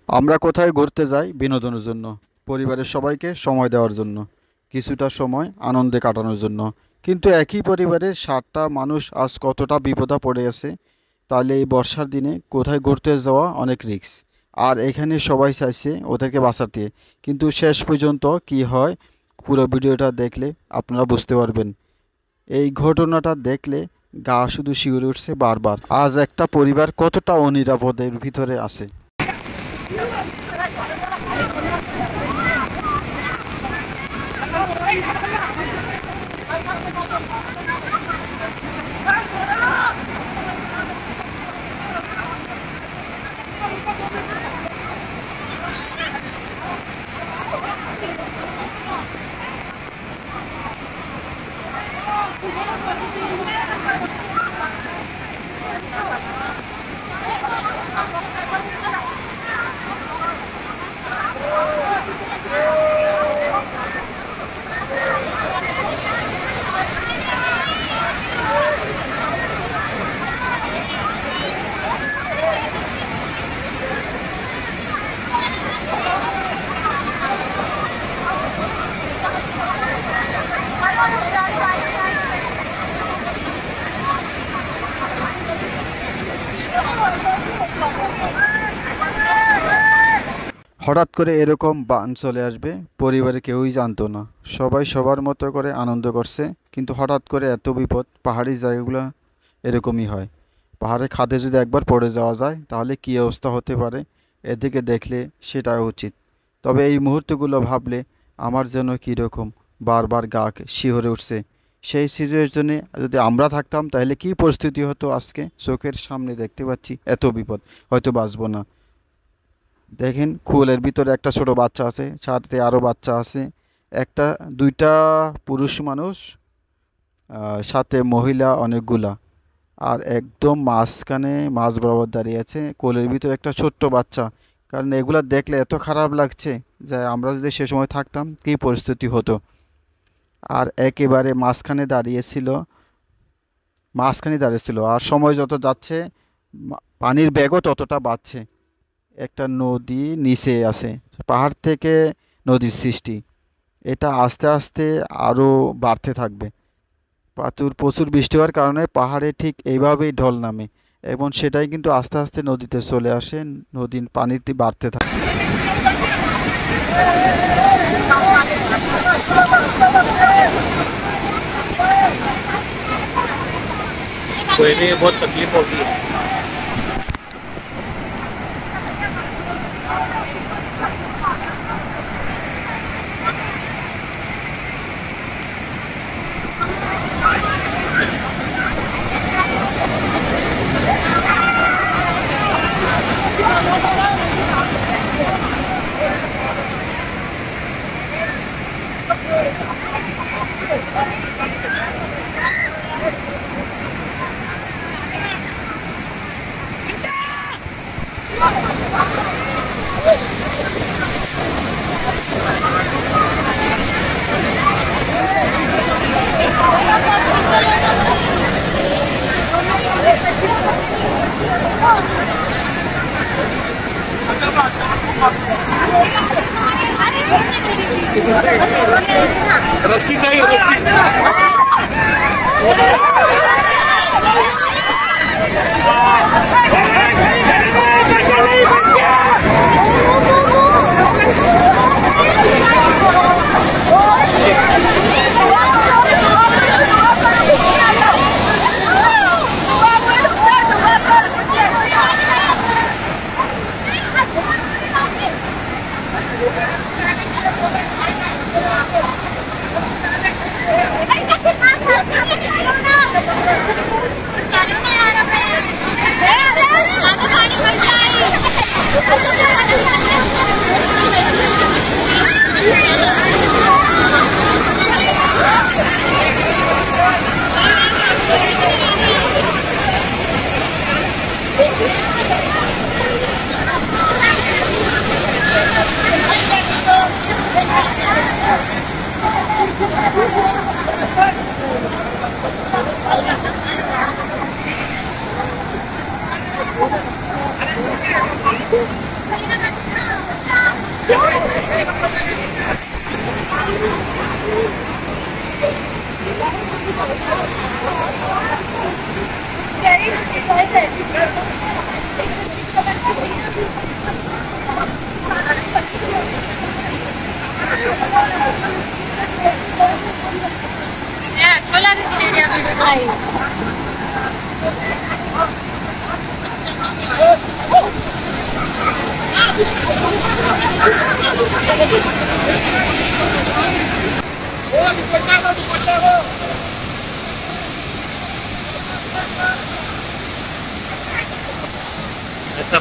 আমরা কোথায় ঘুরতে যাই বিনোদনের জন্য, পরিবারের সবাইকে সময় দেওয়ার জন্য, কিছুটা সময় আনন্দে কাটানোর জন্য। কিন্তু একই পরিবারের 7টা মানুষ আজ কতটা বিপদে পড়ে আছে। তাহলে এই বর্ষার দিনে কোথায় ঘুরতে যাওয়া অনেক রিস্ক। আর এখানে সবাই চাইছে ওদেরকে বাঁচাতে, কিন্তু শেষ পর্যন্ত কি হয় পুরো ভিডিওটা দেখলে আপনারা বুঝতে পারবেন। এই ঘটনাটা দেখলে গা শুধু শিউরে উঠছে বারবার। আজ একটা পরিবার কতটা অনিরাপদের ভিতরে আছে। হঠাৎ করে এরকম বান চলে আসবে পরিবারে কেউই জানতো না। সবাই সবার মতো করে আনন্দ করছে, কিন্তু হঠাৎ করে এত বিপদ। পাহাড়ি জায়গাগুলো এরকমই হয়। পাহাড়ে খাদে যদি একবার পড়ে যাওয়া যায় তাহলে কী অবস্থা হতে পারে, এদিকে দেখলে সেটা উচিত। তবে এই মুহূর্তগুলো ভাবলে আমার যেন কীরকম বারবার গা শিহরে উঠছে। সেই সিচুয়েশনে যদি আমরা থাকতাম তাহলে কী পরিস্থিতি হতো আজকে। চোখের সামনে দেখতে পাচ্ছি এত বিপদ, হয়তো বাঁচবো না। দেখেন কুয়োলের ভিতরে একটা ছোট বাচ্চা আছে, সাথে আরও বাচ্চা আছে, একটা দুইটা পুরুষ মানুষ, সাথে মহিলা অনেকগুলা। আর একদম মাঝখানে মাঝ বরাবর দাঁড়িয়ে আছে কোলের ভিতরে একটা ছোট্ট বাচ্চা। কারণ এগুলা দেখলে এত খারাপ লাগছে যে আমরা যদি সে সময় থাকতাম কী পরিস্থিতি হতো। আর একেবারে মাঝখানে দাঁড়িয়েছিল আর সময় যত যাচ্ছে পানির বেগও ততটা বাড়ছে। একটা নদী নিচে আছে, পাহাড় থেকে নদীর সৃষ্টি। এটা আস্তে আস্তে আরও বাড়তে থাকবে। প্রচুর প্রচুর বৃষ্টি হওয়ার কারণে পাহাড়ে ঠিক এইভাবেই ঢল নামে এবং সেটাই কিন্তু আস্তে আস্তে নদীতে চলে আসে, নদীর পানিতে বাড়তে থাকে। तो इन्हें बहुत तकलीफ होगी। रस्सी चाहिए रस्सी। Essa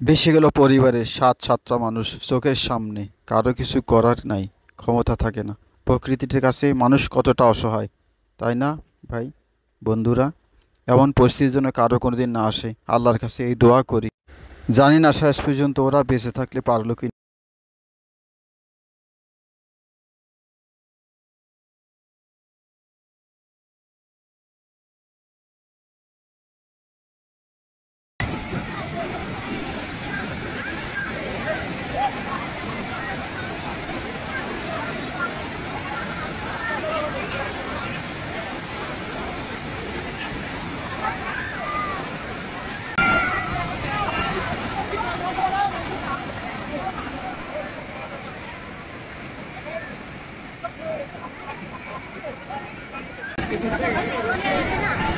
বেশি গেল পরিবারের ৭-৭টা মানুষ চোখের সামনে, কারো কিছু করার নাই, ক্ষমতা থাকে না। প্রকৃতির কাছে মানুষ কতটা অসহায়, তাই না ভাই বন্ধুরা? এমন পরিস্থিতির জন্য কারো কোনোদিন না আসে, আল্লাহর কাছে এই দোয়া করি। জানি না শেষ পর্যন্ত ওরা বেঁচে থাকলে পারলো কি।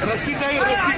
रस्सी का ही रस्सी